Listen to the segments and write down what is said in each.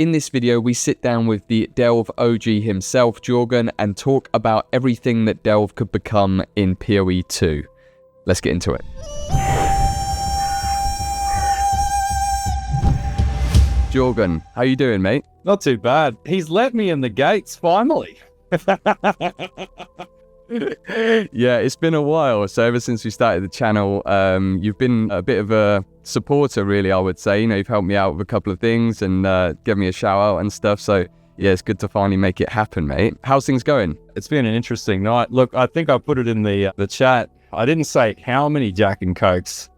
In this video, we sit down with the Delve OG himself, Jorgen, and talk about everything that Delve could become in PoE 2. Let's get into it. Jorgen, how you doing, mate? Not too bad. He's let me in the gates, finally. Yeah, it's been a while. So ever since we started the channel, you've been a bit of a supporter, really, I would say. You know, you've helped me out with a couple of things and given me a shout out and stuff. So yeah, it's good to finally make it happen, mate. How's things going? It's been an interesting night. Look, I think I put it in the chat. I didn't say how many Jack and Cokes,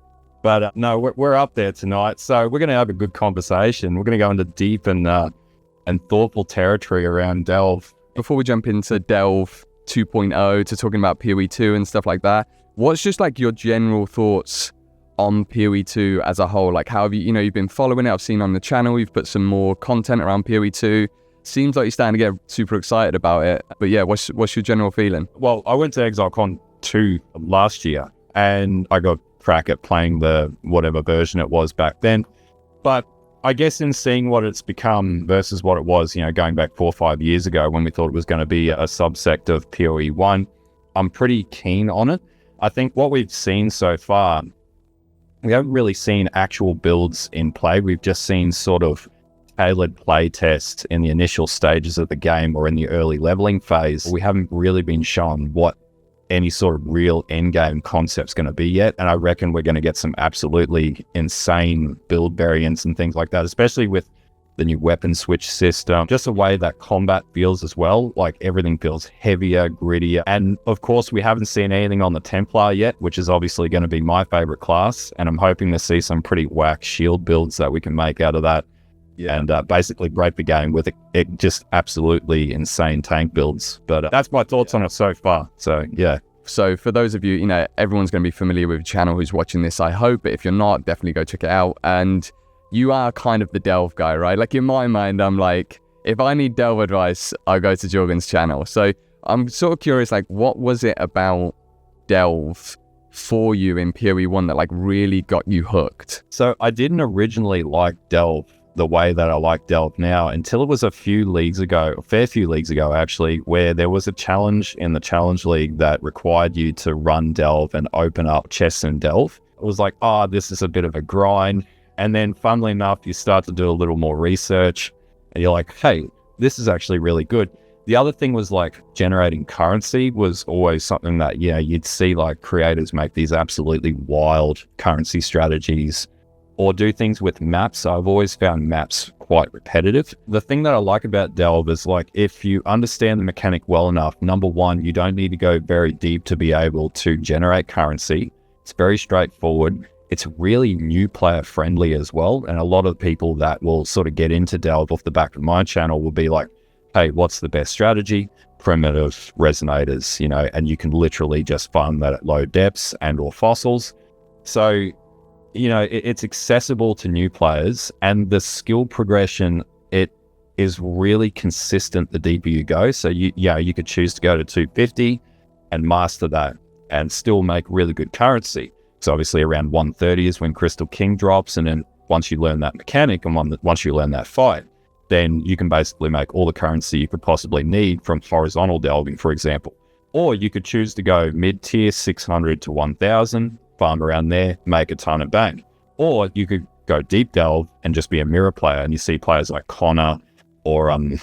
but no, we're up there tonight. So we're going to have a good conversation. We're going to go into deep and thoughtful territory around Delve. Before we jump into Delve 2.0 to talking about PoE 2 and stuff like that, what's just like your general thoughts on PoE 2 as a whole? Like, how have you've been following it? I've seen on the channel you've put some more content around PoE 2. Seems like you're starting to get super excited about it. But yeah, what's your general feeling? Well, I went to ExileCon 2 last year and I got crack at playing the whatever version it was back then. But I guess in seeing what it's become versus what it was, going back 4 or 5 years ago when we thought it was going to be a subsect of PoE 1, I'm pretty keen on it. I think what we've seen so far, we haven't really seen actual builds in play. We've just seen sort of tailored play tests in the initial stages of the game or in the early leveling phase. We haven't really been shown what any sort of real endgame concept's going to be yet. And I reckon we're going to get some absolutely insane build variants and things like that, especially with the new weapon switch system, just the way that combat feels as well. Like everything feels heavier, grittier. And of course, we haven't seen anything on the Templar yet, which is obviously going to be my favorite class. And I'm hoping to see some pretty whack shield builds that we can make out of that. Yeah. And basically break the game with it just absolutely insane tank builds. But that's my thoughts on it so far. So yeah. So for those of you, everyone's going to be familiar with the channel who's watching this, I hope. But if you're not, definitely go check it out. And you are kind of the Delve guy, right? Like in my mind, I'm like, if I need Delve advice, I go to Jorgen's channel. So I'm sort of curious, like, what was it about Delve for you in PoE 1 that like really got you hooked? So I didn't originally like Delve the way that I like Delve now until it was a fair few leagues ago actually, where there was a challenge in the Challenge League that required you to run Delve and open up chests in Delve. It was like, this is a bit of a grind. And then funnily enough, you start to do a little more research and you're like, hey, this is actually really good. The other thing was like generating currency was always something that, you'd see like creators make these absolutely wild currency strategies or do things with maps. I've always found maps quite repetitive. The thing that I like about Delve is like, if you understand the mechanic well enough, number one, you don't need to go very deep to be able to generate currency. It's very straightforward. It's really new player friendly as well. And a lot of people that will sort of get into Delve off the back of my channel will be like, hey, what's the best strategy? Primitive resonators, and you can literally just farm that at low depths and or fossils. So it's accessible to new players, and the skill progression, it is really consistent the deeper you go. So you could choose to go to 250 and master that and still make really good currency. So obviously around 130 is when Crystal King drops, and then once you learn that mechanic and once you learn that fight, then you can basically make all the currency you could possibly need from horizontal delving, for example. Or you could choose to go mid-tier 600 to 1000, farm around there, make a ton of bank. Or you could go deep delve and just be a mirror player, and you see players like Connor or and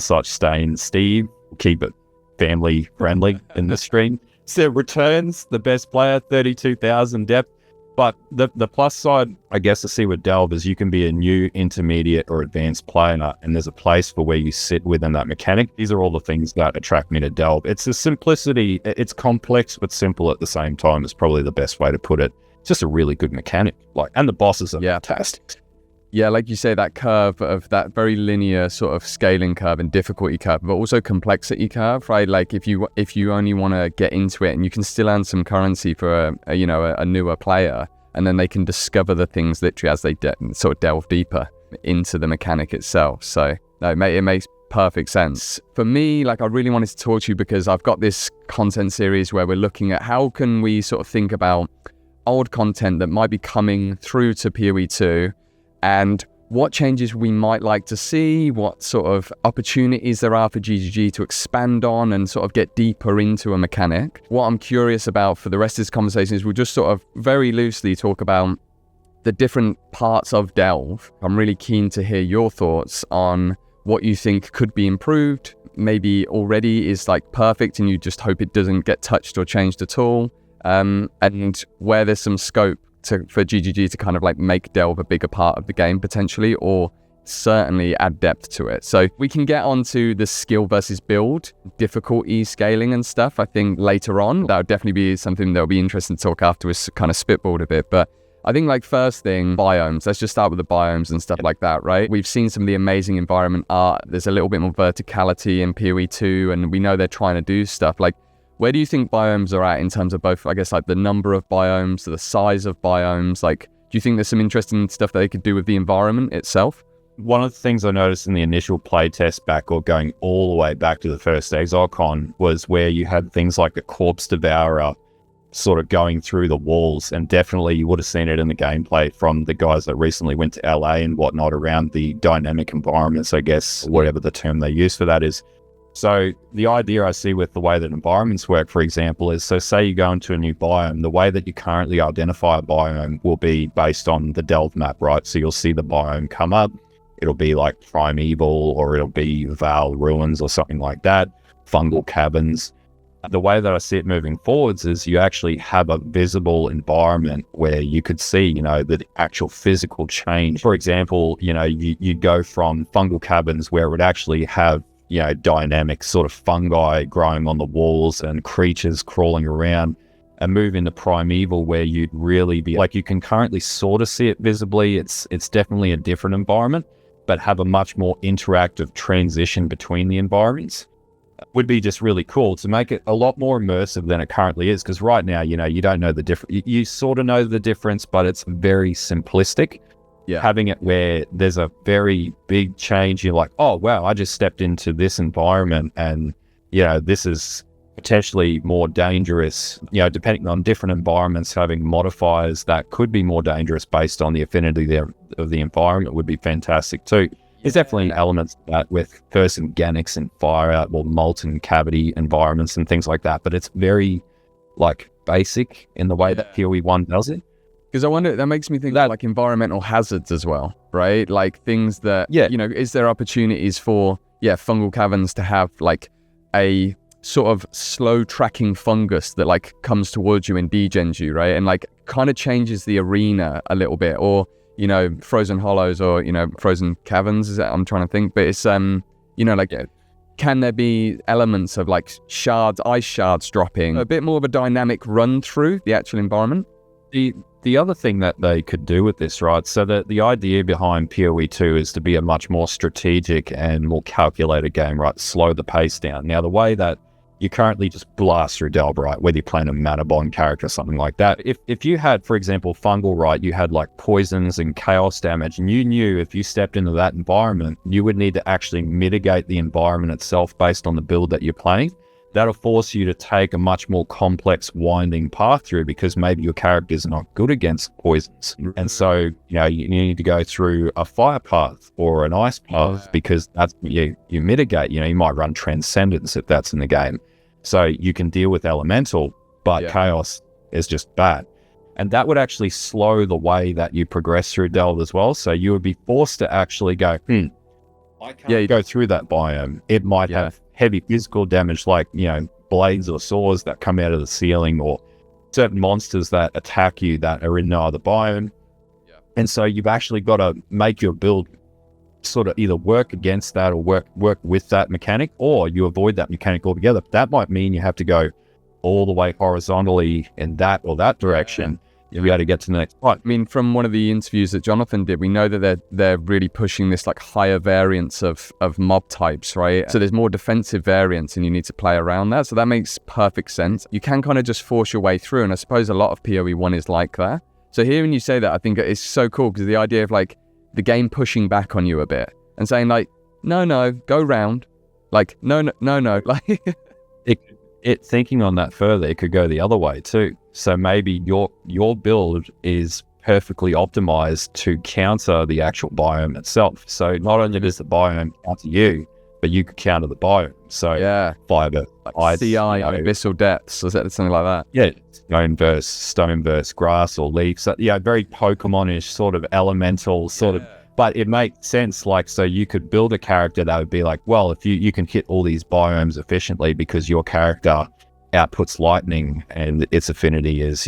such staying. Steve, keep it family friendly in the stream. So returns, the best player, 32,000 depth. But the plus side, I guess, to see with Delve is you can be a new, intermediate, or advanced player, and there's a place for where you sit within that mechanic. These are all the things that attract me to Delve. It's the simplicity. It's complex but simple at the same time is probably the best way to put it. It's just a really good mechanic. And the bosses are fantastic. Yeah, like you say, that curve of that very linear sort of scaling curve and difficulty curve, but also complexity curve, right? Like if you only want to get into it, and you can still earn some currency for a newer player, and then they can discover the things literally as they sort of delve deeper into the mechanic itself. So no, it makes perfect sense. For me, like I really wanted to talk to you because I've got this content series where we're looking at how can we sort of think about old content that might be coming through to PoE 2 and what changes we might like to see, what sort of opportunities there are for GGG to expand on and sort of get deeper into a mechanic. What I'm curious about for the rest of this conversation is we'll just sort of very loosely talk about the different parts of Delve. I'm really keen to hear your thoughts on what you think could be improved, maybe already is like perfect and you just hope it doesn't get touched or changed at all, and where there's some scope for GGG to kind of like make Delve a bigger part of the game potentially, or certainly add depth to it. So we can get onto the skill versus build, difficulty scaling and stuff, I think later on. That would definitely be something that'll be interesting to talk afterwards, kind of spitballed a bit. But I think like first thing, biomes. Let's just start with the biomes and stuff like that, right? We've seen some of the amazing environment art. There's a little bit more verticality in PoE 2, and we know they're trying to do stuff. Like, where do you think biomes are at in terms of both, I guess, like the number of biomes, the size of biomes? Like, do you think there's some interesting stuff that they could do with the environment itself? One of the things I noticed in the initial playtest back, or going all the way back to the first ExileCon, was where you had things like a corpse devourer sort of going through the walls, and definitely you would have seen it in the gameplay from the guys that recently went to LA and whatnot around the dynamic environments, I guess, whatever the term they use for that is. So the idea I see with the way that environments work, for example, is, so say you go into a new biome, the way that you currently identify a biome will be based on the Delve map, right? So you'll see the biome come up, it'll be like Primeval, or it'll be Val Ruins or something like that, fungal caverns. The way that I see it moving forwards is you actually have a visible environment where you could see, you know, the actual physical change. For example, you know, you go from fungal caverns where it would actually have, you know, dynamic sort of fungi growing on the walls and creatures crawling around, and move into Primeval where you'd really be like, you can currently sort of see it visibly. It's definitely a different environment, but have a much more interactive transition between the environments. Would be just really cool to make it a lot more immersive than it currently is, because right now, you know, you don't know the difference. You sort of know the difference, but it's very simplistic. Yeah. Having it where there's a very big change, you're like, oh wow, I just stepped into this environment, and you know, this is potentially more dangerous. You know, depending on different environments, having modifiers that could be more dangerous based on the affinity of the environment would be fantastic too. There's definitely elements of that with first organics and fire out or molten cavity environments and things like that, but it's very like basic in the way that PoE 1 does it. Because I wonder, that makes me think that like environmental hazards as well, right? Like things that, you know, is there opportunities for, fungal caverns to have like a sort of slow tracking fungus that like comes towards you and degens you, right? And like kind of changes the arena a little bit, or you know, frozen hollows, or, you know, frozen caverns, is that, I'm trying to think, but it's, you know, like, can there be elements of like shards, ice shards dropping, a bit more of a dynamic run through the actual environment? The other thing that they could do with this, right, so that the idea behind PoE 2 is to be a much more strategic and more calculated game, right, slow the pace down. Now, the way that you currently just blast through Delve, right, whether you're playing a mana bond character or something like that. If you had, for example, fungal, right, you had like poisons and chaos damage, and you knew if you stepped into that environment, you would need to actually mitigate the environment itself based on the build that you're playing. That'll force you to take a much more complex winding path through, because maybe your character is not good against poisons. And so, you know, you need to go through a fire path or an ice path, because that's what you mitigate. You know, you might run Transcendence if that's in the game. So you can deal with elemental, but chaos is just bad. And that would actually slow the way that you progress through Delve as well. So you would be forced to actually go, I can't go through that biome. It might have heavy physical damage, like, you know, blades or swords that come out of the ceiling, or certain monsters that attack you that are in no other biome. And so you've actually got to make your build sort of either work against that or work with that mechanic, or you avoid that mechanic altogether. That might mean you have to go all the way horizontally in that or that direction to be able to get to the next part. I mean, from one of the interviews that Jonathan did, we know that they're really pushing this like higher variance of mob types, right? So there's more defensive variants, and you need to play around that. So that makes perfect sense. You can kind of just force your way through, and I suppose a lot of PoE 1 is like that. So hearing you say that, I think it's so cool, because the idea of like the game pushing back on you a bit and saying like, no, go round, like no, like it thinking on that further, it could go the other way too. So maybe your build is perfectly optimized to counter the actual biome itself. So not only does the biome counter you, but you could counter the biome. So fiber, like CI, abyssal depths, or something like that. Yeah, stone versus grass or leaf. So very Pokemon-ish sort of elemental sort of. But it makes sense, like, so you could build a character that would be like, well, if you can hit all these biomes efficiently because your character outputs lightning and its affinity is,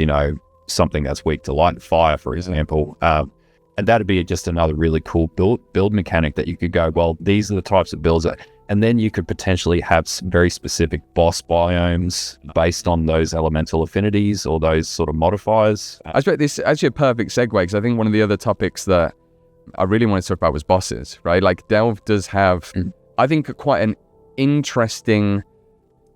something that's weak to light and fire, for example. And that'd be just another really cool build mechanic that you could go, well, these are the types of builds and then you could potentially have some very specific boss biomes based on those elemental affinities or those sort of modifiers. I expect this is actually a perfect segue, because I think one of the other topics that I really wanted to talk about was bosses, right? Like Delve does have, I think, quite an interesting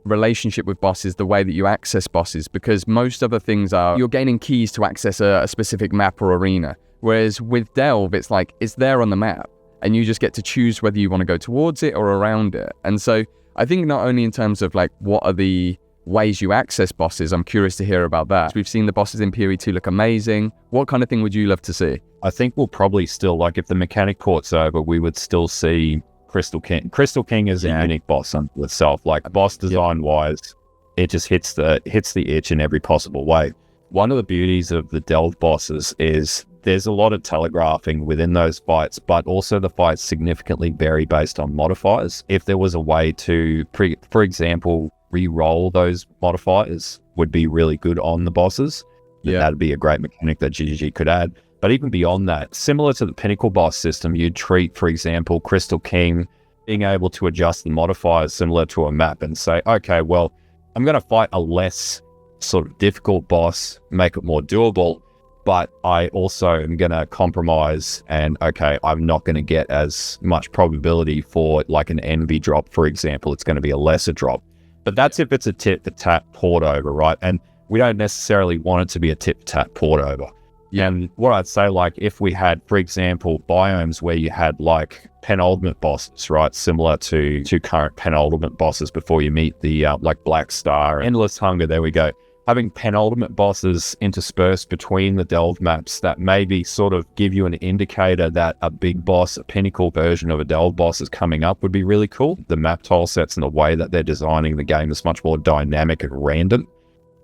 relationship with bosses, the way that you access bosses, because most other things are, you're gaining keys to access a specific map or arena. Whereas with Delve, it's like, it's there on the map and you just get to choose whether you want to go towards it or around it. And so I think not only in terms of like, what are the ways you access bosses, I'm curious to hear about that. We've seen the bosses in PoE 2 look amazing. What kind of thing would you love to see? I think we'll probably still, like, if the mechanic port's over, we would still see Crystal King. Crystal King is a unique boss unto itself. Like, boss design wise, it just hits the itch in every possible way. One of the beauties of the Delve bosses is there's a lot of telegraphing within those fights, but also the fights significantly vary based on modifiers. If there was a way to, for example, re-roll those modifiers, would be really good on the bosses. That'd be a great mechanic that GGG could add. But even beyond that, similar to the Pinnacle boss system, you'd treat, for example, Crystal King being able to adjust the modifiers similar to a map and say, okay, well, I'm going to fight a less sort of difficult boss, make it more doable, but I also am going to compromise and, okay, I'm not going to get as much probability for like an envy drop, for example. It's going to be a lesser drop. But that's if it's a tit-for-tat port over, right? And we don't necessarily want it to be a tit-for-tat port over. And what I'd say, like, if we had, for example, biomes where you had like penultimate bosses, right? Similar to current penultimate bosses before you meet the like Black Star, Endless Hunger, there we go. Having penultimate bosses interspersed between the Delve maps that maybe sort of give you an indicator that a big boss, a Pinnacle version of a Delve boss is coming up would be really cool. The map tile sets and the way that they're designing the game is much more dynamic and random.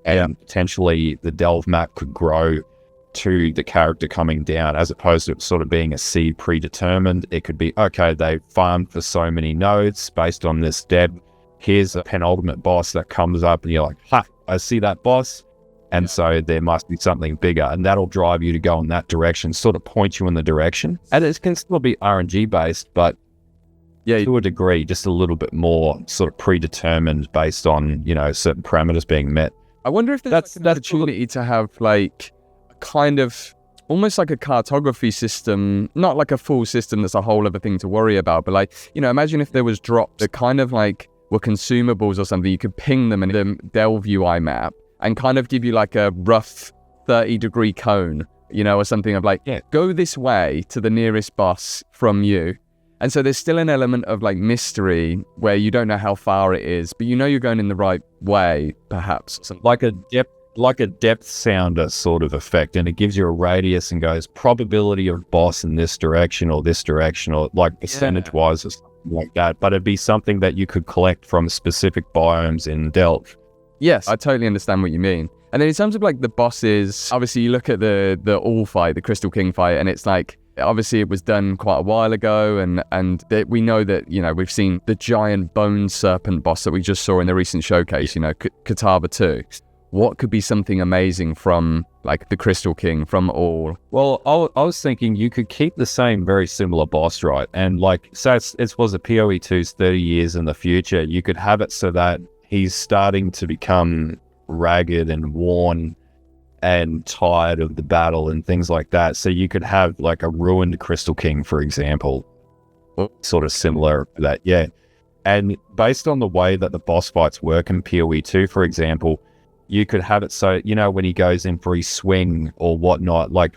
And potentially the Delve map could grow to the character coming down, as opposed to it sort of being a seed predetermined. It could be, okay, they farmed for so many nodes based on this deb. Here's a penultimate boss that comes up and you're like, ha, I see that boss. And so there must be something bigger, and that'll drive you to go in that direction, sort of point you in the direction. And it can still be RNG based, but to a degree, just a little bit more sort of predetermined based on, certain parameters being met. I wonder if there's an opportunity to have like kind of almost like a cartography system, not like a full system that's a whole other thing to worry about, but like, imagine if there was drops that kind of like were consumables or something. You could ping them in the Delve UI map and kind of give you like a rough 30-degree cone, or something of like, go this way to the nearest boss from you. And so there's still an element of like mystery where you don't know how far it is, but you're going in the right way, perhaps. Like a depth sounder sort of effect, and it gives you a radius and goes probability of boss in this direction or like percentage wise or something like that. But it'd be something that you could collect from specific biomes in Delve. Yes, I totally understand what you mean. And then in terms of like the bosses, obviously you look at the All fight, the Crystal King fight, and it's like, obviously it was done quite a while ago, and we know that, we've seen the giant bone serpent boss that we just saw in the recent showcase, Kataba 2. What could be something amazing from like the Crystal King, from All? Well, I was thinking you could keep the same very similar boss, right? And like, so it was a PoE 2's 30 years in the future. You could have it so that he's starting to become ragged and worn and tired of the battle and things like that. So you could have like a ruined Crystal King, for example, sort of similar to that. And based on the way that the boss fights work in PoE 2, for example, you could have it so, when he goes in for his swing or whatnot, like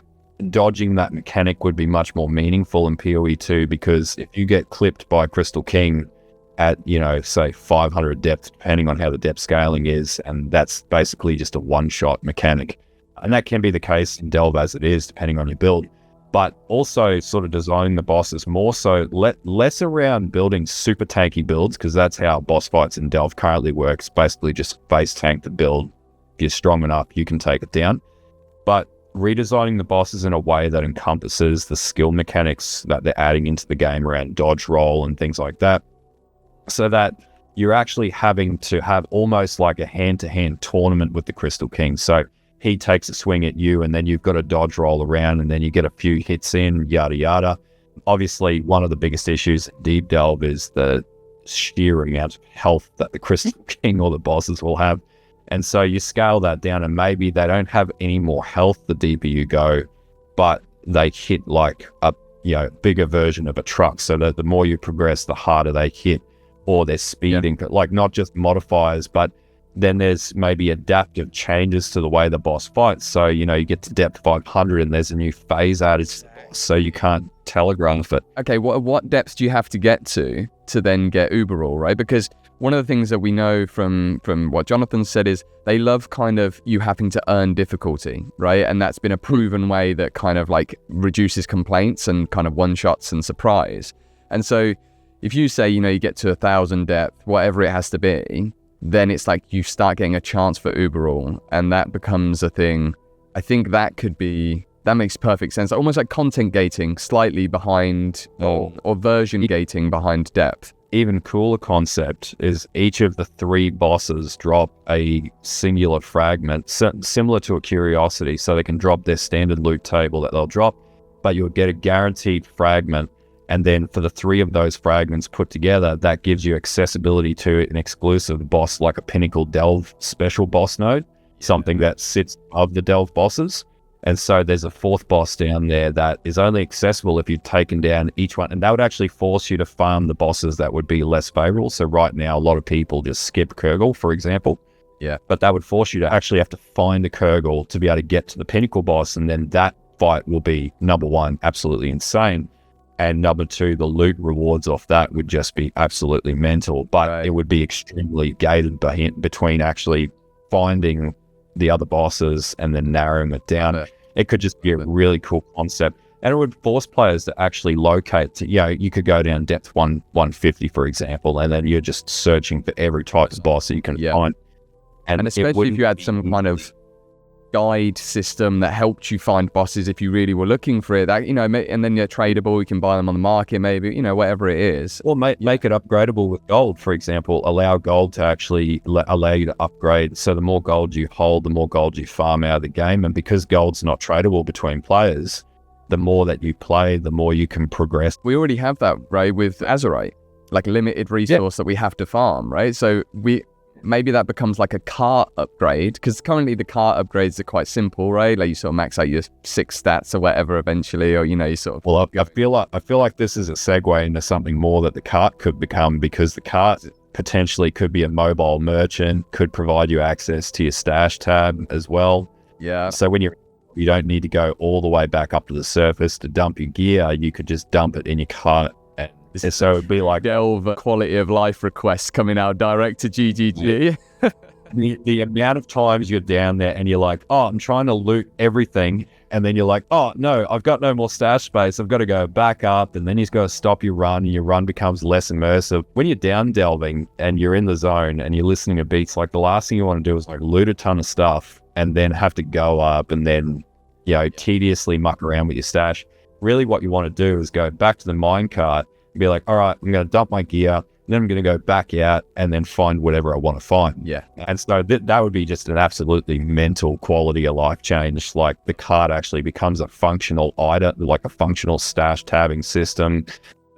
dodging that mechanic would be much more meaningful in PoE 2, because if you get clipped by Crystal King at, say 500 depth, depending on how the depth scaling is, and that's basically just a one-shot mechanic, And that can be the case in Delve as it is, depending on your build. But also sort of designing the bosses more so less around building super tanky builds, because that's how boss fights in Delve currently works. Basically just base tank the build. If you're strong enough, you can take it down. But redesigning the bosses in a way that encompasses the skill mechanics that they're adding into the game around dodge roll and things like that, so that you're actually having to have almost like a hand-to-hand tournament with the Crystal King. So he takes a swing at you and then you've got a dodge roll around and then you get a few hits in, yada, yada. Obviously, one of the biggest issues in Deep Delve is the sheer amount of health that the Crystal King or the bosses will have. And so you scale that down and maybe they don't have any more health the deeper you go, but they hit like a bigger version of a truck. So that the more you progress, the harder they hit, or they're speeding, like not just modifiers, but then there's maybe adaptive changes to the way the boss fights. So, you get to depth 500 and there's a new phase added to the boss, so you can't telegraph it. Okay, what depths do you have to get to then get Uberall, right? Because one of the things that we know from what Jonathan said is they love kind of you having to earn difficulty, right? And that's been a proven way that kind of like reduces complaints and kind of one-shots and surprise. And so if you say, you get to 1,000 depth, whatever it has to be, then it's like you start getting a chance for Uberall, and that becomes a thing. I think that makes perfect sense. Almost like content gating slightly behind, or version gating behind depth. Even cooler concept is each of the 3 bosses drop a singular fragment, similar to a curiosity, so they can drop their standard loot table that they'll drop, but you'll get a guaranteed fragment. And then for the 3 of those fragments put together, that gives you accessibility to an exclusive boss, like a Pinnacle Delve special boss node, something that sits above the Delve bosses. And so there's a 4th boss down there that is only accessible if you've taken down each one. And that would actually force you to farm the bosses that would be less favorable. So right now, a lot of people just skip Kurgle, for example. Yeah. But that would force you to actually have to find a Kurgle to be able to get to the Pinnacle boss. And then that fight will be, number 1, absolutely insane. And number 2, the loot rewards off that would just be absolutely mental. But It would be extremely gated between actually finding the other bosses and then narrowing it down. It could just be a really cool concept. And it would force players to actually locate, you could go down depth 150, for example, and then you're just searching for every type of boss that you can find. And especially if you had some kind of guide system that helped you find bosses if you really were looking for it, that and then they're tradable, you can buy them on the market, maybe, whatever it is. Or make it upgradable with gold, for example. Allow gold to actually allow you to upgrade. So the more gold you hold, the more gold you farm out of the game. And because gold's not tradable between players, the more that you play, the more you can progress. We already have that, right, with Azurite, like limited resource that we have to farm, right? So maybe that becomes like a cart upgrade, because currently the cart upgrades are quite simple, right? Like you sort of max out your 6 stats or whatever eventually, or you sort of. Well, I feel like this is a segue into something more that the cart could become, because the cart potentially could be a mobile merchant, could provide you access to your stash tab as well. Yeah. So when you don't need to go all the way back up to the surface to dump your gear, you could just dump it in your cart. So it'd be like Delve quality of life requests coming out direct to GGG. the amount of times you're down there and you're like, oh, I'm trying to loot everything. And then you're like, oh, no, I've got no more stash space. I've got to go back up. And then you've got to stop your run, and your run becomes less immersive. When you're down delving and you're in the zone and you're listening to beats, like the last thing you want to do is like loot a ton of stuff and then have to go up and then, tediously muck around with your stash. Really what you want to do is go back to the minecart, be like, all right, I'm going to dump my gear, then I'm going to go back out and then find whatever I want to find. Yeah. And so that would be just an absolutely mental quality of life change. Like the cart actually becomes a functional item, like a functional stash tabbing system,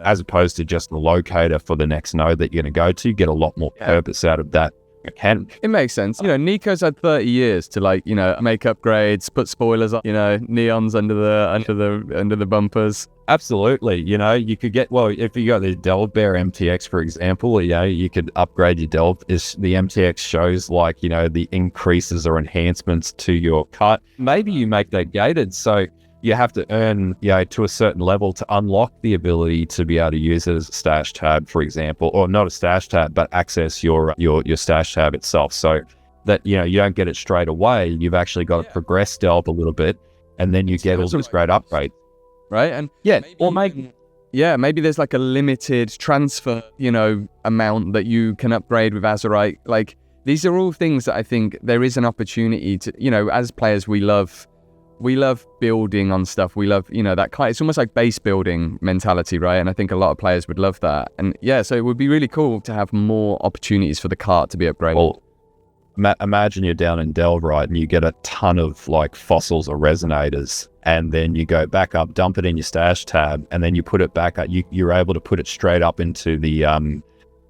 as opposed to just the locator for the next node that you're going to go to. You get a lot more purpose out of that mechanic. It makes sense. Nico's had 30 years to make upgrades, put spoilers up, neons under the bumpers. Absolutely. You could get, if you got the Delve Bear MTX, for example, you could upgrade your Delve. The MTX shows the increases or enhancements to your cart. Maybe you make that gated, so you have to earn, to a certain level to unlock the ability to be able to use it as a stash tab, for example, or not a stash tab, but access your stash tab itself. So that, you know, you don't get it straight away. You've actually got to progress Delve a little bit, and then you get all this great upgrade. Right? And maybe there's like a limited transfer, you know, amount that you can upgrade with Azerite. Like, these are all things that I think there is an opportunity to, you know, as players, we love building on stuff. We love, you know, that kind, it's almost like base building mentality, right? And I think a lot of players would love that. And yeah, so it would be really cool to have more opportunities for the cart to be upgraded. Well, imagine you're down in Delve, right, and you get a ton of like fossils or resonators, and then you go back up, dump it in your stash tab, and then you put it back up. You're able to put it straight up into the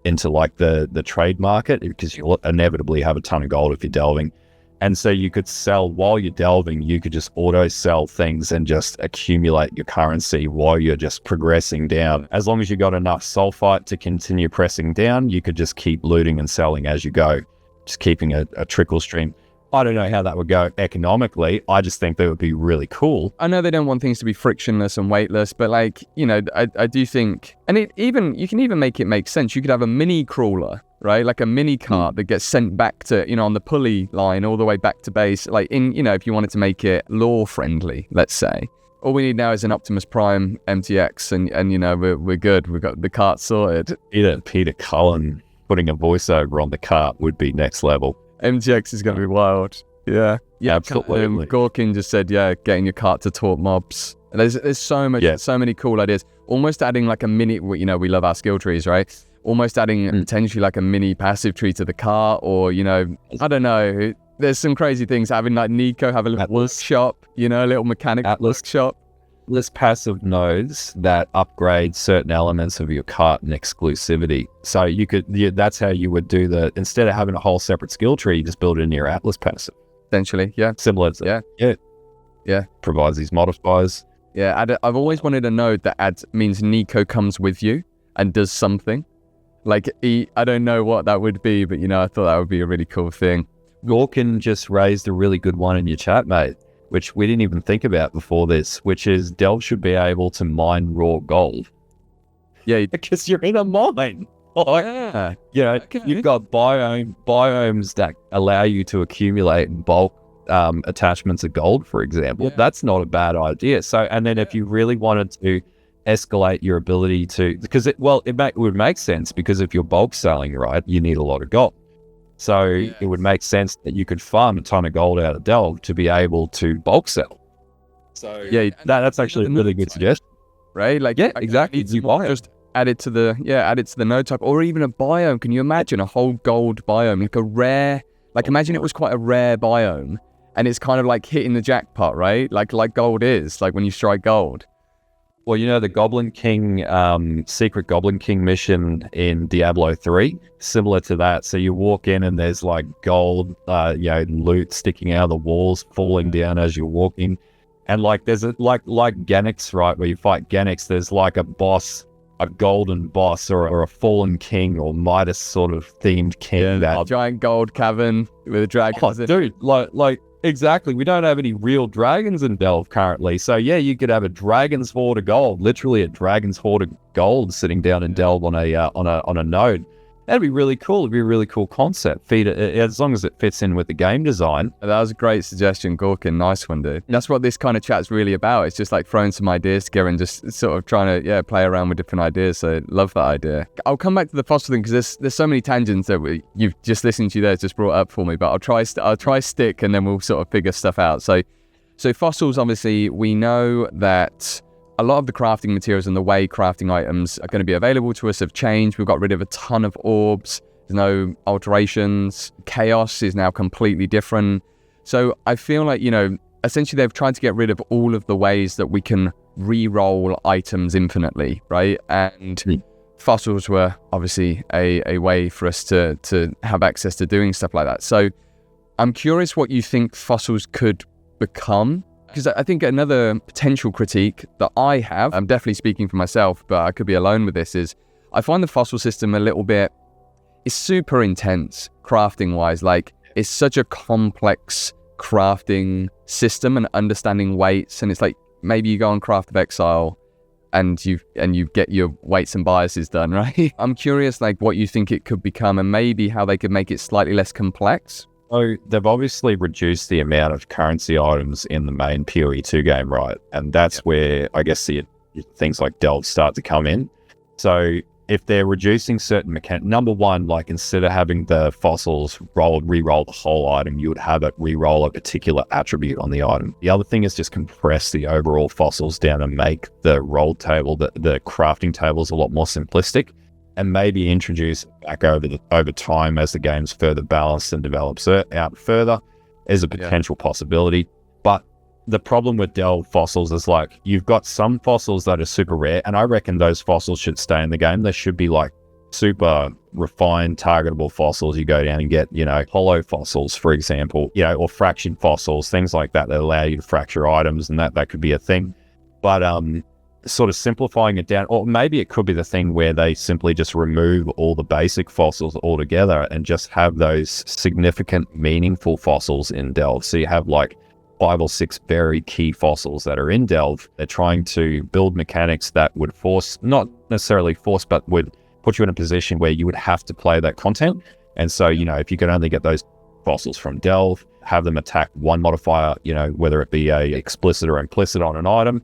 into like the trade market, because you'll inevitably have a ton of gold if you're delving. And so you could sell while you're delving. You could just auto sell things and just accumulate your currency while you're just progressing down. As long as you got enough sulfite to continue pressing down, you could just keep looting and selling as you go, just keeping a trickle stream. I don't know how that would go economically. I just think that would be really cool. I know they don't want things to be frictionless and weightless, but like, you know, I do think, and you can even make it make sense. You could have a mini crawler, right? Like a mini cart that gets sent back to, you know, on the pulley line all the way back to base. Like in, you know, if you wanted to make it lore friendly, let's say. All we need now is an Optimus Prime MTX, and you know, we're good. We've got the cart sorted. Peter Cullen putting a voiceover on the cart would be next level. MTX is going to be wild. Yeah, absolutely. Gorkin just said, yeah, getting your cart to taunt mobs. There's so much, so many cool ideas. Almost adding like a mini, you know, we love our skill trees, right? Almost adding potentially like a mini passive tree to the cart, or, you know, I don't know. There's some crazy things. Having like Nico have a little workshop, you know, a little mechanic workshop. List passive nodes that upgrade certain elements of your cart and exclusivity. So you could, that's how you would do instead of having a whole separate skill tree, you just build it in your Atlas passive. Essentially, yeah. Similar to Yeah. Provides these modifiers. Yeah, I've always wanted a node that means Nico comes with you and does something. Like, I don't know what that would be, but, you know, I thought that would be a really cool thing. Gorkin just raised a really good one in your chat, mate, which we didn't even think about before this, which is Delve should be able to mine raw gold. Yeah, because you're in a mine. Yeah. You know, you've got biomes that allow you to accumulate bulk attachments of gold, for example. Yeah. That's not a bad idea. So, and then if you really wanted to escalate your ability to, because it would make sense, because if you're bulk selling, right, you need a lot of gold. So it would make sense that you could farm a ton of gold out of Delve to be able to bulk sell. So yeah, that's actually a really good suggestion, right? Like, yeah, exactly. You just add it to the node type, or even a biome. Can you imagine a whole gold biome, like a rare? Like, imagine it was quite a rare biome, and it's kind of like hitting the jackpot, right? Like gold is, like when you strike gold. Well, you know, the Goblin King, secret Goblin King mission in Diablo 3, similar to that. So you walk in and there's like gold, loot sticking out of the walls, falling down as you're walking. And like there's like Ganix, right, where you fight Ganix, there's like a boss, a golden boss, or a fallen king or Midas sort of themed king. Yeah, that giant gold cavern with a dragon. Oh, dude, like exactly. We don't have any real dragons in Delve currently. So yeah, you could have a dragon's hoard of gold, literally a dragon's hoard of gold sitting down in Delve on a node. That'd be really cool. It'd be a really cool concept. Feed it, as long as it fits in with the game design. That was a great suggestion, Gorkin. Nice one, dude. That's what this kind of chat's really about. It's just like throwing some ideas together and just sort of trying to play around with different ideas. So love that idea. I'll come back to the fossil thing, because there's so many tangents that you've just listened to there just brought up for me. But I'll try stick, and then we'll sort of figure stuff out. So fossils, obviously, we know that a lot of the crafting materials and the way crafting items are going to be available to us have changed. We've got rid of a ton of orbs. There's no alterations. Chaos is now completely different. So I feel like, essentially they've tried to get rid of all of the ways that we can re-roll items infinitely, right? And fossils were obviously a way for us to have access to doing stuff like that. So I'm curious what you think fossils could become. Because I think another potential critique that I have, I'm definitely speaking for myself, but I could be alone with this, is I find the fossil system a little bit, it's super intense crafting-wise. Like, it's such a complex crafting system and understanding weights. And it's like, maybe you go on Path of Exile and you get your weights and biases done, right? I'm curious, like, what you think it could become, and maybe how they could make it slightly less complex. So they've obviously reduced the amount of currency items in the main PoE 2 game, right? And that's where I guess things like Delve start to come in. So if they're reducing certain mechanics, number one, like instead of having the fossils re-roll the whole item, you would have it re-roll a particular attribute on the item. The other thing is just compress the overall fossils down and make the roll table, the crafting tables a lot more simplistic, and maybe introduce back over time as the game's further balanced and develops out further is a potential possibility. But the problem with Delve fossils is like, you've got some fossils that are super rare, and I reckon those fossils should stay in the game. They should be like super refined, targetable fossils. You go down and get, hollow fossils, for example, or fractured fossils, things like that allow you to fracture items, and that could be a thing. But sort of simplifying it down, or maybe it could be the thing where they simply just remove all the basic fossils altogether and just have those significant, meaningful fossils in Delve. So you have like 5 or 6 very key fossils that are in Delve. They're trying to build mechanics that would not necessarily force, but would put you in a position where you would have to play that content. And so, if you could only get those fossils from Delve, have them attack one modifier, whether it be a explicit or implicit on an item,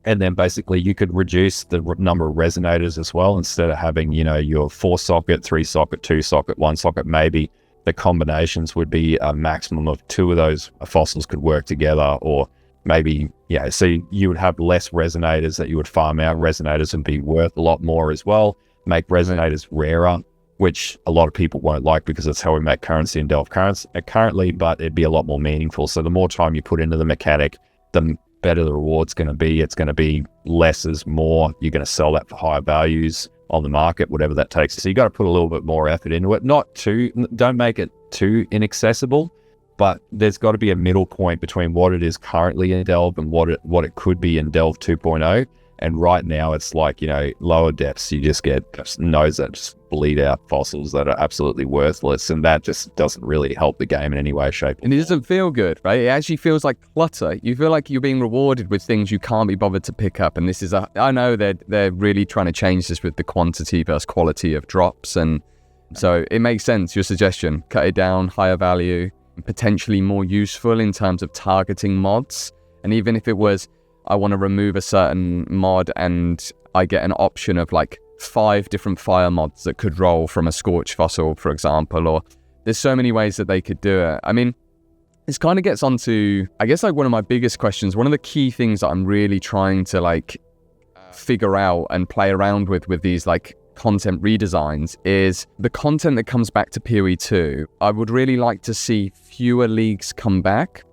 and then basically you could reduce the number of resonators as well. Instead of having, your 4 socket, 3 socket, 2 socket, 1 socket, maybe the combinations would be a maximum of 2 of those fossils could work together, or maybe, so you would have less resonators that you would farm out. Resonators would be worth a lot more as well, make resonators rarer, which a lot of people won't like because that's how we make currency in Delve currently, but it'd be a lot more meaningful. So the more time you put into the mechanic, the better the reward's going to be. It's going to be less is more. You're going to sell that for higher values on the market, whatever that takes. So you got to put a little bit more effort into it. Don't make it too inaccessible, but there's got to be a middle point between what it is currently in Delve and what it could be in Delve 2.0. And right now it's like, lower depths, you just get nodes that just bleed out fossils that are absolutely worthless. And that just doesn't really help the game in any way, shape, or And it doesn't feel good, right? It actually feels like clutter. You feel like you're being rewarded with things you can't be bothered to pick up. And this is I know they're really trying to change this with the quantity versus quality of drops. And so it makes sense, your suggestion, cut it down, higher value, potentially more useful in terms of targeting mods. And even if it was, I want to remove a certain mod and I get an option of like 5 different fire mods that could roll from a scorch fossil, for example, or there's so many ways that they could do it. I mean, this kind of gets onto, I guess, like one of my biggest questions. One of the key things that I'm really trying to like figure out and play around with these like content redesigns is the content that comes back to PoE 2. I would really like to see fewer leagues come back,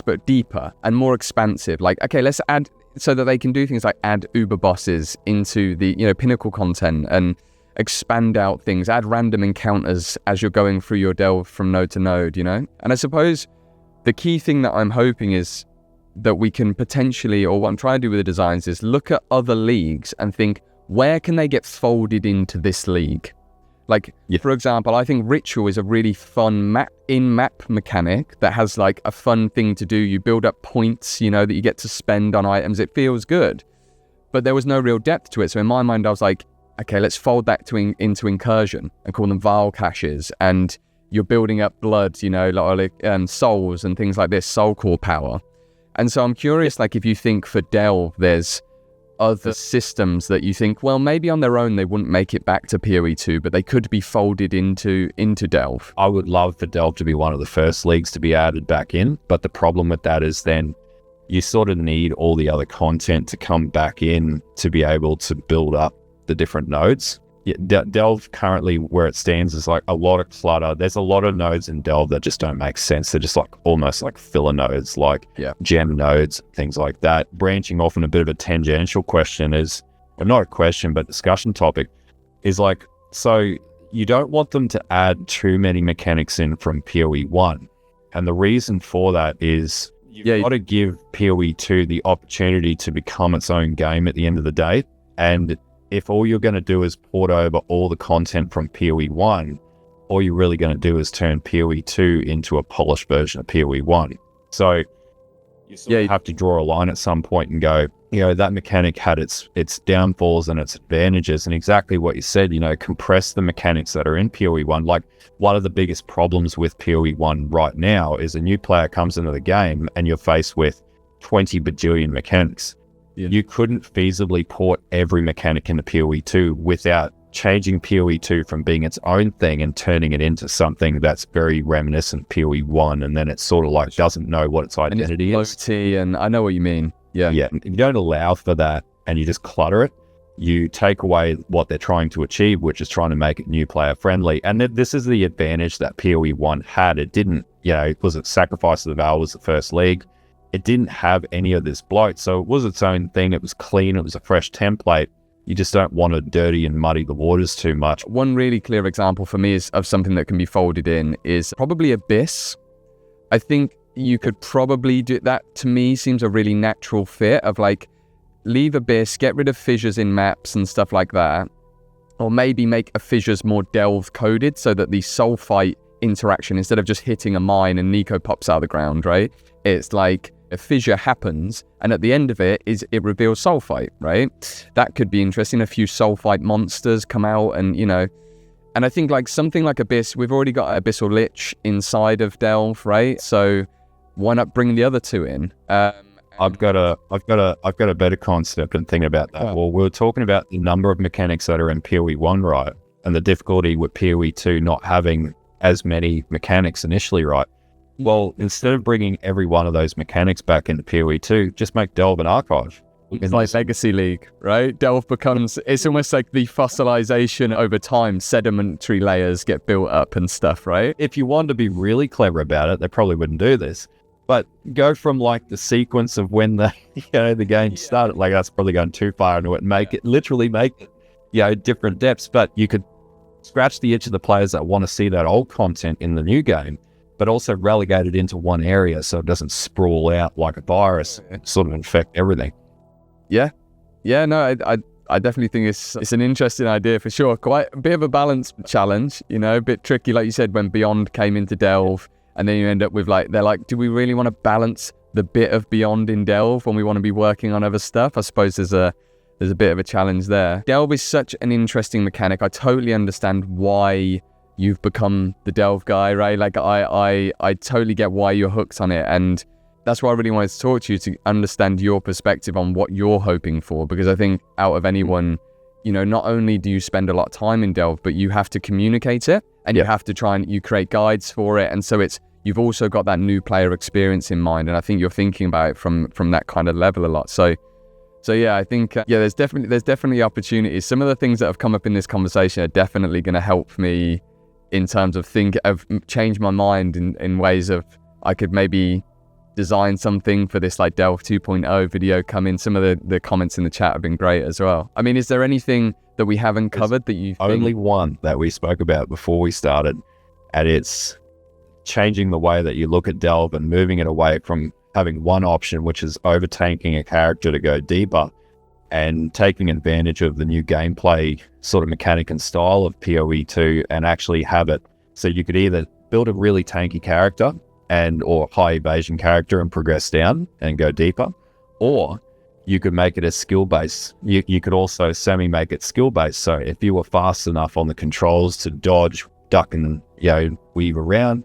but deeper and more expansive. Like, okay, let's add, so that they can do things like add uber bosses into the, pinnacle content and expand out things, add random encounters as you're going through your Delve from node to node, And I suppose the key thing that I'm hoping is that we can potentially, or what I'm trying to do with the designs is look at other leagues and think, where can they get folded into this league? Like, for example, I think Ritual is a really fun in-map mechanic that has like a fun thing to do. You build up points, that you get to spend on items. It feels good. But there was no real depth to it. So in my mind, I was like, okay, let's fold that into Incursion and call them Vile Caches. And you're building up blood, souls and things like this, soul core power. And so I'm curious, like if you think for Delve, there's other systems that you think, well, maybe on their own they wouldn't make it back to PoE 2, but they could be folded into Delve. I would love for Delve to be one of the first leagues to be added back in, but the problem with that is then you sort of need all the other content to come back in to be able to build up the different nodes. Delve currently, where it stands, is like a lot of clutter. There's a lot of nodes in Delve that just don't make sense. They're just like almost like filler nodes, like gem nodes, things like that. Branching off on a bit of a tangential question is, well, not a question, but discussion topic, is like, so you don't want them to add too many mechanics in from PoE 1. And the reason for that is you've got to give PoE 2 the opportunity to become its own game at the end of the day. And if all you're going to do is port over all the content from PoE 1, all you're really going to do is turn PoE 2 into a polished version of PoE 1. So you sort of have to draw a line at some point and go, that mechanic had its downfalls and its advantages, and exactly what you said, compress the mechanics that are in PoE 1. Like, one of the biggest problems with PoE 1 right now is a new player comes into the game and you're faced with 20 bajillion mechanics. Yeah. You couldn't feasibly port every mechanic into PoE 2 without changing PoE 2 from being its own thing and turning it into something that's very reminiscent PoE 1, and then it sort of like doesn't know what its identity is. And I know what you mean. Yeah. If you don't allow for that and you just clutter it, you take away what they're trying to achieve, which is trying to make it new player friendly. And this is the advantage that PoE 1 had. It didn't, it was a Sacrifice of the Veil was the first league. It didn't have any of this bloat. So it was its own thing. It was clean. It was a fresh template. You just don't want to dirty and muddy the waters too much. One really clear example for me is of something that can be folded in is probably Abyss. I think you could probably do that. To me, seems a really natural fit of like, leave Abyss, get rid of fissures in maps and stuff like that, or maybe make a fissures more delve coded so that the soul fight interaction, instead of just hitting a mine and Nico pops out of the ground, right? It's like a fissure happens and at the end of it reveals soul fight, right? That could be interesting. A few soul fight monsters come out and and I think like something like Abyss, we've already got Abyssal Lich inside of Delve, right? So why not bring the other two in? I've got a better concept and thinking about that. Well, we were talking about the number of mechanics that are in PoE 1, right? And the difficulty with PoE 2 not having as many mechanics initially, right? Well, instead of bringing every one of those mechanics back into PoE 2, just make Delve an archive. It's like Legacy League, right? Delve becomes, it's almost like the fossilization over time. Sedimentary layers get built up and stuff, right? If you wanted to be really clever about it, they probably wouldn't do this. But go from like the sequence of when the the game started, like that's probably going too far into it, and make it different depths. But you could scratch the itch of the players that want to see that old content in the new game, but also relegate it into one area so it doesn't sprawl out like a virus and sort of infect everything. Yeah, no, I definitely think it's an interesting idea for sure. Quite a bit of a balance challenge, a bit tricky, like you said, when Beyond came into Delve. And then you end up with they're like, do we really want to balance the bit of Beyond in Delve when we want to be working on other stuff? I suppose there's a bit of a challenge there. Delve is such an interesting mechanic. I totally understand why you've become the Delve guy, right? Like I totally get why you're hooked on it. And that's why I really wanted to talk to you, to understand your perspective on what you're hoping for. Because I think out of anyone, not only do you spend a lot of time in Delve, but you have to communicate it. And you have to try and you create guides for it. And so you've also got that new player experience in mind. And I think you're thinking about it from that kind of level a lot. So yeah, I think, there's definitely opportunities. Some of the things that have come up in this conversation are definitely going to help me in terms of change my mind in ways of, I could maybe design something for this like Delve 2.0 video come in. Some of the comments in the chat have been great as well. I mean, is there anything that we haven't covered that you think? Only one that we spoke about before we started, and it's changing the way that you look at Delve and moving it away from having one option, which is overtaking a character to go deeper, and taking advantage of the new gameplay sort of mechanic and style of PoE 2 and actually have it so you could either build a really tanky character or high evasion character and progress down and go deeper, or you could make it a skill base. You could also semi-make it skill based. So if you were fast enough on the controls to dodge, duck, and weave around,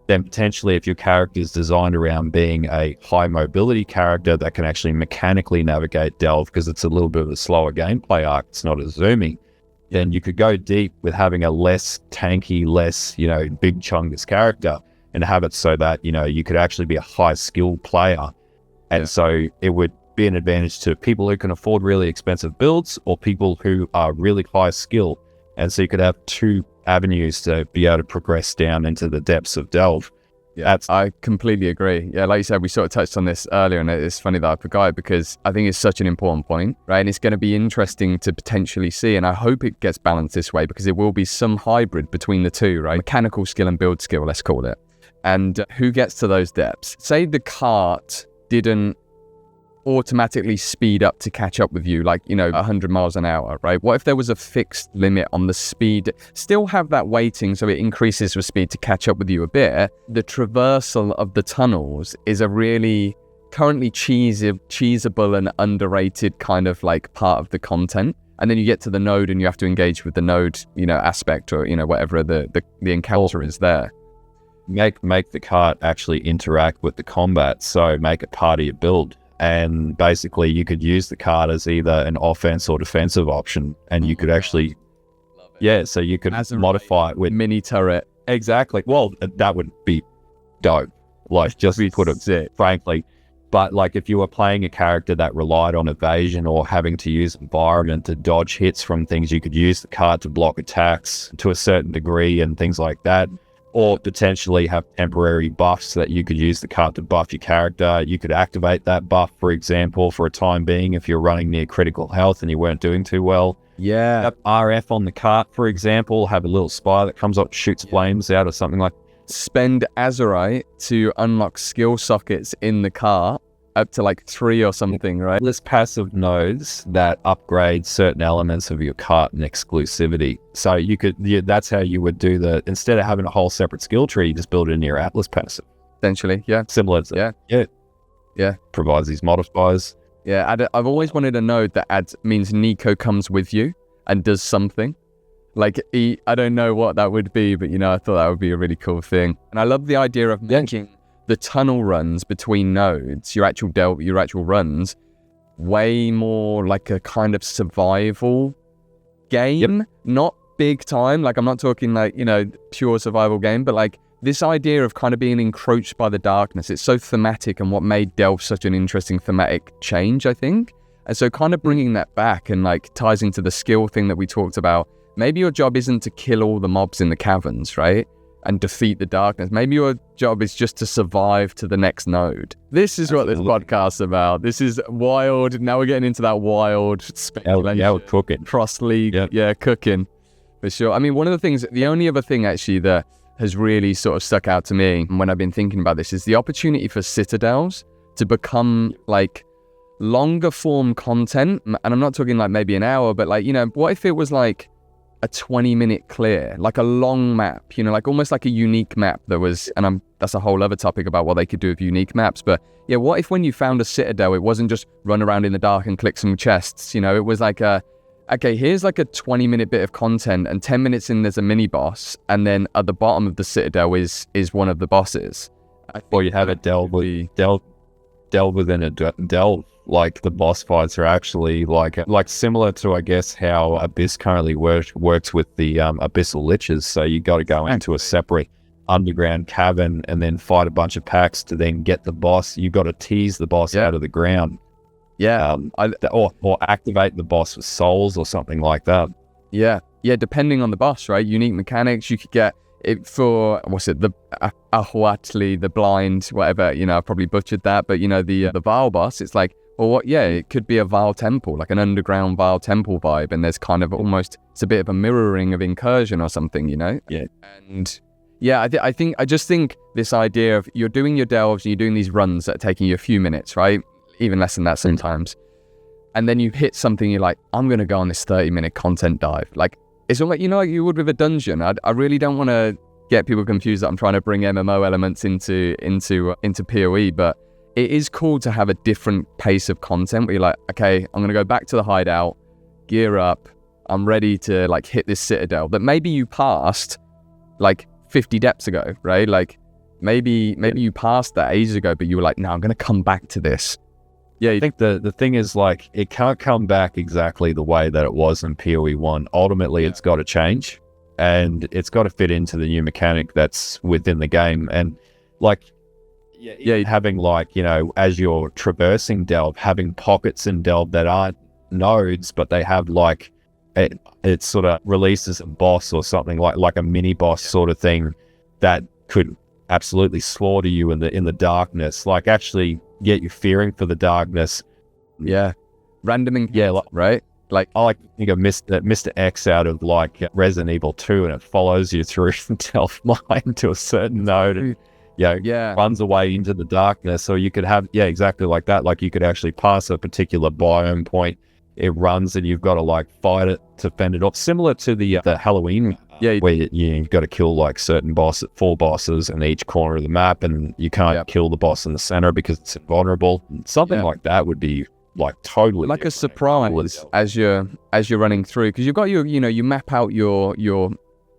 then potentially if your character is designed around being a high mobility character that can actually mechanically navigate Delve because it's a little bit of a slower gameplay arc, it's not as zoomy, then you could go deep with having a less tanky, less big chungus character and have it so that you could actually be a high skill player. And so it would be an advantage to people who can afford really expensive builds or people who are really high skill. And so you could have two avenues to be able to progress down into the depths of Delve. Yeah, I completely agree. Yeah, like you said, we sort of touched on this earlier, and it's funny that I forgot it because I think it's such an important point, right? And it's going to be interesting to potentially see, and I hope it gets balanced this way because it will be some hybrid between the two, right? Mechanical skill and build skill, let's call it. And who gets to those depths? Say the cart didn't automatically speed up to catch up with you, 100 miles an hour, right? What if there was a fixed limit on the speed? Still have that weighting so it increases with speed to catch up with you a bit. The traversal of the tunnels is a really currently cheesable and underrated kind of like part of the content. And then you get to the node and you have to engage with the node, aspect or, whatever the encounter is there. Make the cart actually interact with the combat. So make it part of your build. And basically you could use the cart as either an offense or defensive option. And you could actually, so you could modify it with mini turret. Exactly. Well, that would be dope. Like, just put it frankly. But like, if you were playing a character that relied on evasion or having to use environment to dodge hits from things, you could use the card to block attacks to a certain degree and things like that. Or potentially have temporary buffs that you could use the card to buff your character. You could activate that buff, for example, for a time being if you're running near critical health and you weren't doing too well. Yeah. Have RF on the cart, for example, have a little spire that comes up, shoots flames out or something like that. Spend Azurite to unlock skill sockets in the cart up to like 3 or something, right? List passive nodes that upgrade certain elements of your cart and exclusivity. So you could, that's how you would do instead of having a whole separate skill tree, you just build it in your Atlas passive. Essentially, yeah. Similar to Yeah. Provides these modifiers. Yeah, I've always wanted a node that means Nico comes with you and does something. Like, I don't know what that would be, but I thought that would be a really cool thing. And I love the idea of making the tunnel runs between nodes, your actual runs, way more like a kind of survival game. Not big time. Like, I'm not talking like, pure survival game, but like this idea of kind of being encroached by the darkness. It's so thematic and what made Delve such an interesting thematic change, I think. And so kind of bringing that back and like ties into the skill thing that we talked about. Maybe your job isn't to kill all the mobs in the caverns, right? And defeat the darkness. Maybe your job is just to survive to the next node. This is what this podcast's about. This is wild. Now we're getting into that wild speculation. Yeah, cooking. Cross-league, cooking. For sure. I mean, one of the things, the only other thing actually that has really sort of stuck out to me when I've been thinking about this is the opportunity for Citadels to become like longer form content. And I'm not talking like maybe an hour, but like, what if it was like a 20-minute clear, like a long map, like almost like a unique map that was, and that's a whole other topic about what they could do with unique maps. But yeah, what if when you found a Citadel, it wasn't just run around in the dark and click some chests, it was like okay, here's like a 20-minute bit of content and 10 minutes in there's a mini boss. And then at the bottom of the Citadel is one of the bosses. Or you have a delve within a delve. Like the boss fights are actually like similar to, I guess, how Abyss currently works with the abyssal liches. So you got to go into a separate underground cavern and then fight a bunch of packs to then get the boss. You got to tease the boss out of the ground. Yeah, or activate the boss with souls or something like that. Yeah, depending on the boss, right? Unique mechanics. You could get it for the Ahuatli, the blind, whatever. I probably butchered that, but the Vile boss. It's like, it could be a Vile temple, like an underground Vile temple vibe, and there's kind of almost, it's a bit of a mirroring of Incursion or something, Yeah. And yeah, I just think this idea of you're doing your delves and you're doing these runs that are taking you a few minutes, right? Even less than that sometimes. And then you hit something, you're like, I'm going to go on this 30-minute content dive. Like, it's almost, like you would with a dungeon. I really don't want to get people confused that I'm trying to bring MMO elements into PoE, but it is cool to have a different pace of content where you're like, okay, I'm going to go back to the hideout, gear up, I'm ready to like hit this Citadel that maybe you passed like 50 depths ago, right? Like maybe you passed that ages ago, but you were like, no, I'm going to come back to this. Yeah, I think the thing is, like, it can't come back exactly the way that it was in PoE 1. Ultimately, it's got to change, and it's got to fit into the new mechanic that's within the game. And, like, having, like, as you're traversing Delve, having pockets in Delve that aren't nodes, but they have, like, it sort of releases a boss or something, like a mini-boss sort of thing that could absolutely slaughter you in the darkness. Like, actually get you fearing for the darkness. Yeah. Random encounter, right? Like, I like to think of Mr. X out of like Resident Evil 2, and it follows you through Delph Mine to a certain node and runs away into the darkness. Or you could have, exactly like that. Like, you could actually pass a particular biome point, it runs and you've got to like fight it to fend it off. Similar to the Halloween Yeah, where you've got to kill like certain 4 bosses in each corner of the map, and you can't kill the boss in the center because it's invulnerable. Something like that would be like totally like a surprise as you're running through, because you've got you map out your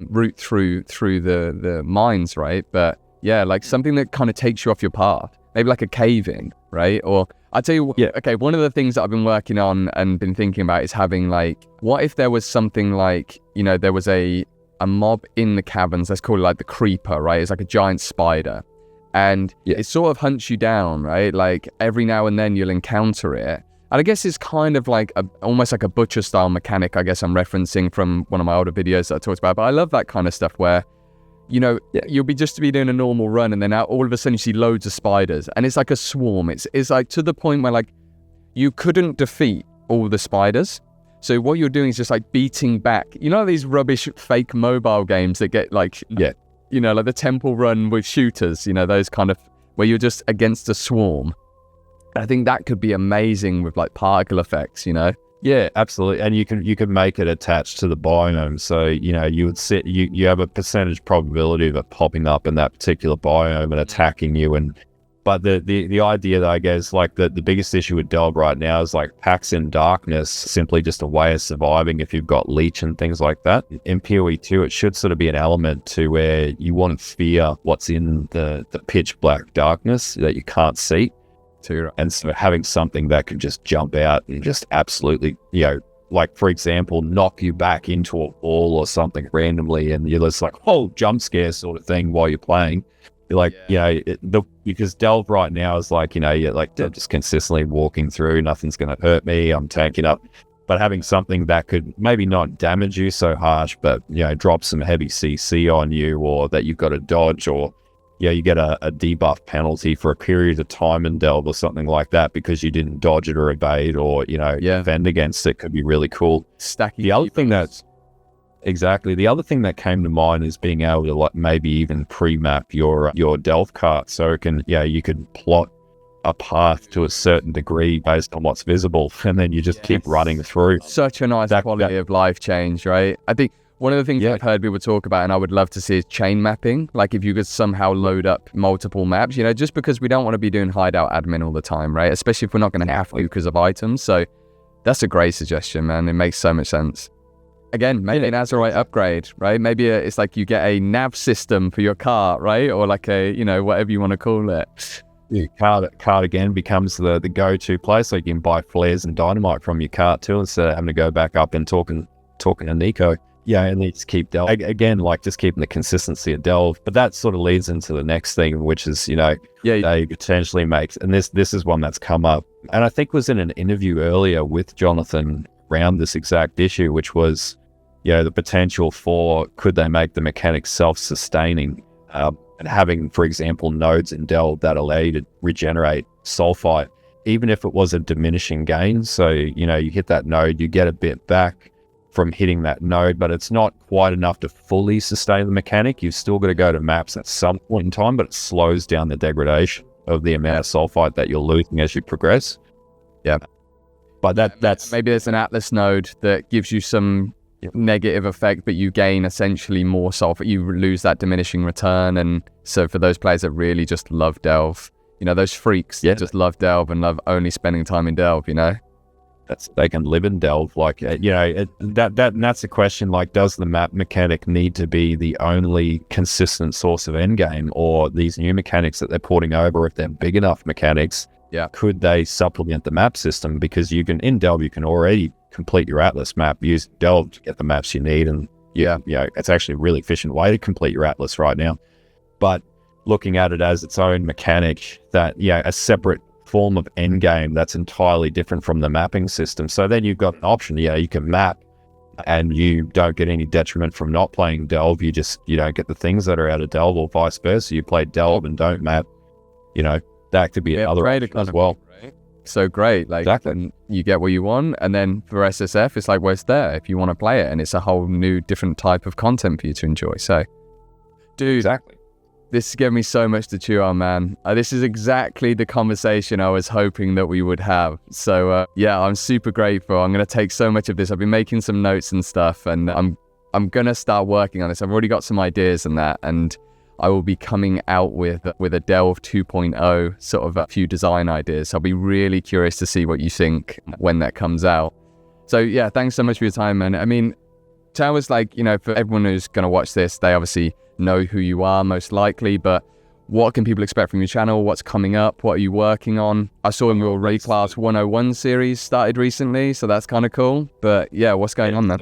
route through the mines, right? But yeah, like something that kind of takes you off your path, maybe like a cave in, right? Or I'll tell you, okay, one of the things that I've been working on and been thinking about is having like, what if there was something like, there was a mob in the caverns, let's call it like the creeper, right? It's like a giant spider, and it sort of hunts you down, right? Like every now and then you'll encounter it. And I guess it's kind of like almost like a butcher style mechanic, I guess I'm referencing from one of my older videos that I talked about. But I love that kind of stuff where, you'll be doing a normal run, and then all of a sudden you see loads of spiders, and it's like a swarm. It's like to the point where like you couldn't defeat all the spiders. So what you're doing is just like beating back. These rubbish fake mobile games that get like, like the Temple Run with shooters, those kind of, where you're just against a swarm. I think that could be amazing with like particle effects, Yeah, absolutely. And you can make it attached to the biome. So, you would you have a percentage probability of it popping up in that particular biome and attacking you. But the idea that I guess like the biggest issue with Delve right now is like packs in darkness, simply just a way of surviving if you've got leech and things like that. In PoE 2, it should sort of be an element to where you want to fear what's in the pitch black darkness that you can't see. And so having something that could just jump out and just absolutely, like for example, knock you back into a wall or something randomly, and you're just like, jump scare sort of thing while you're playing. You're like, because Delve right now is like, you're like just consistently walking through, nothing's going to hurt me, I'm tanking up. But having something that could maybe not damage you so harsh, but, drop some heavy CC on you, or that you've got to dodge, or you get a debuff penalty for a period of time in Delve or something like that because you didn't dodge it or evade or, defend against it, could be really cool. Stacking. The other thing the other thing that came to mind is being able to like maybe even pre-map your Delve cart, so you can plot a path to a certain degree based on what's visible, and then you just keep running through. Such a nice quality of life change, right? I think one of the things I've heard people talk about, and I would love to see, is chain mapping. Like if you could somehow load up multiple maps, just because we don't want to be doing hideout admin all the time, right? Especially if we're not going to have to because of items. So that's a great suggestion, man. It makes so much sense. Again, maybe an Azerite upgrade, right? Maybe it's like you get a nav system for your cart, right? Or like a, whatever you want to call it. Cart again becomes the go-to place, so you can buy flares and dynamite from your cart too, instead of having to go back up and talking to Nico. Yeah, and let's keep Delve. Again, like just keeping the consistency of Delve. But that sort of leads into the next thing, which is, they potentially makes, and this is one that's come up, and I think was in an interview earlier with Jonathan around this exact issue, which was, the potential for, could they make the mechanics self-sustaining, and having, for example, nodes in Delve that allow you to regenerate sulfite, even if it was a diminishing gain. So, you hit that node, you get a bit back from hitting that node, but it's not quite enough to fully sustain the mechanic. You've still got to go to maps at some point in time, but it slows down the degradation of the amount of sulfite that you're losing as you progress. Yeah. But that's... Maybe there's an Atlas node that gives you some negative effect, but you gain essentially more sulfite. You lose that diminishing return. And so for those players that really just love Delve, those freaks that just love Delve and love only spending time in Delve, they can live in Delve, like that's the question. Like, does the map mechanic need to be the only consistent source of endgame, or these new mechanics that they're porting over, if they're big enough mechanics, could they supplement the map system? Because in Delve you can already complete your Atlas map, use Delve to get the maps you need, and it's actually a really efficient way to complete your Atlas right now. But looking at it as its own mechanic, that a separate form of endgame that's entirely different from the mapping system. So then you've got an option, you can map and you don't get any detriment from not playing Delve. You just, don't get the things that are out of Delve, or vice versa. You play Delve and don't map, that could be another option as well. Right? So great. Like, exactly. You get what you want. And then for SSF, it's like, well, it's there if you want to play it. And it's a whole new different type of content for you to enjoy. So, dude. Exactly. This has given me so much to chew on, man. This is exactly the conversation I was hoping that we would have. So, I'm super grateful. I'm going to take so much of this. I've been making some notes and stuff, and I'm I'm gonna start working on this. I've already got some ideas on that, and I will be coming out with a Delve 2.0 sort of a few design ideas. So I'll be really curious to see what you think when that comes out. So yeah, thanks so much for your time, man. I mean, tell us, like, you know, for everyone who's going to watch this, they obviously know who you are most likely, but what can people expect from your channel? What's coming up? What are you working on? I saw your Rayclass 101 series started recently, so that's kind of cool. But yeah, what's going on there?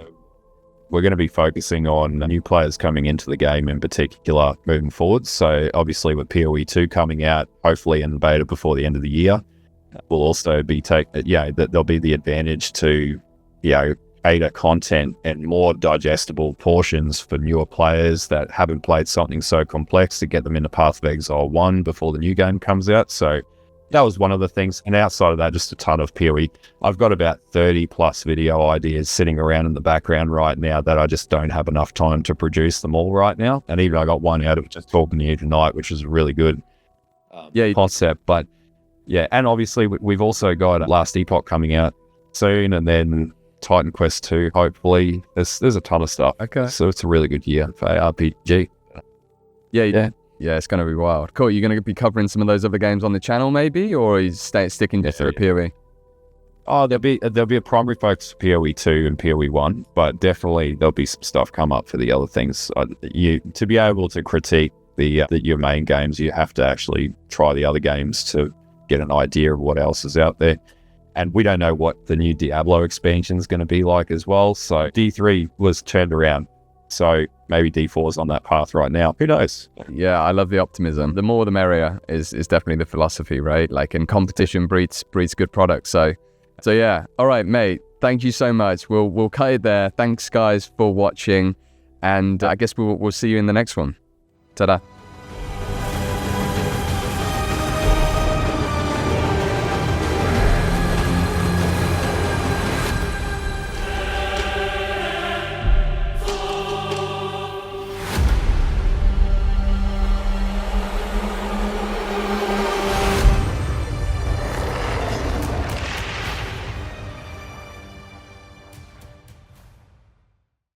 We're going to be focusing on new players coming into the game in particular moving forward. So obviously with PoE 2 coming out, hopefully in beta before the end of the year, we'll also be there'll be the advantage to, beta content and more digestible portions for newer players that haven't played something so complex to get them into Path of Exile 1 before the new game comes out. So that was one of the things. And outside of that, just a ton of PoE. I've got about 30 plus video ideas sitting around in the background right now that I just don't have enough time to produce them all right now. And even I got one out of just talking to you tonight, which is a really good concept. But yeah, and obviously we've also got Last Epoch coming out soon, and then Titan Quest 2, hopefully. There's a ton of stuff. Okay. So it's a really good year for RPG. Yeah, it's going to be wild. Cool. You're going to be covering some of those other games on the channel, maybe, or are you sticking to PoE? Oh, there'll be a primary focus for PoE 2 and PoE 1, but definitely there'll be some stuff come up for the other things. To be able to critique your main games, you have to actually try the other games to get an idea of what else is out there. And we don't know what the new Diablo expansion is going to be like as well. So D3 was turned around. So maybe D4 is on that path right now. Who knows? Yeah, I love the optimism. The more the merrier is definitely the philosophy, right? Like, in competition breeds good products. So yeah. All right, mate. Thank you so much. We'll cut it there. Thanks, guys, for watching. And I guess we'll see you in the next one. Ta-da.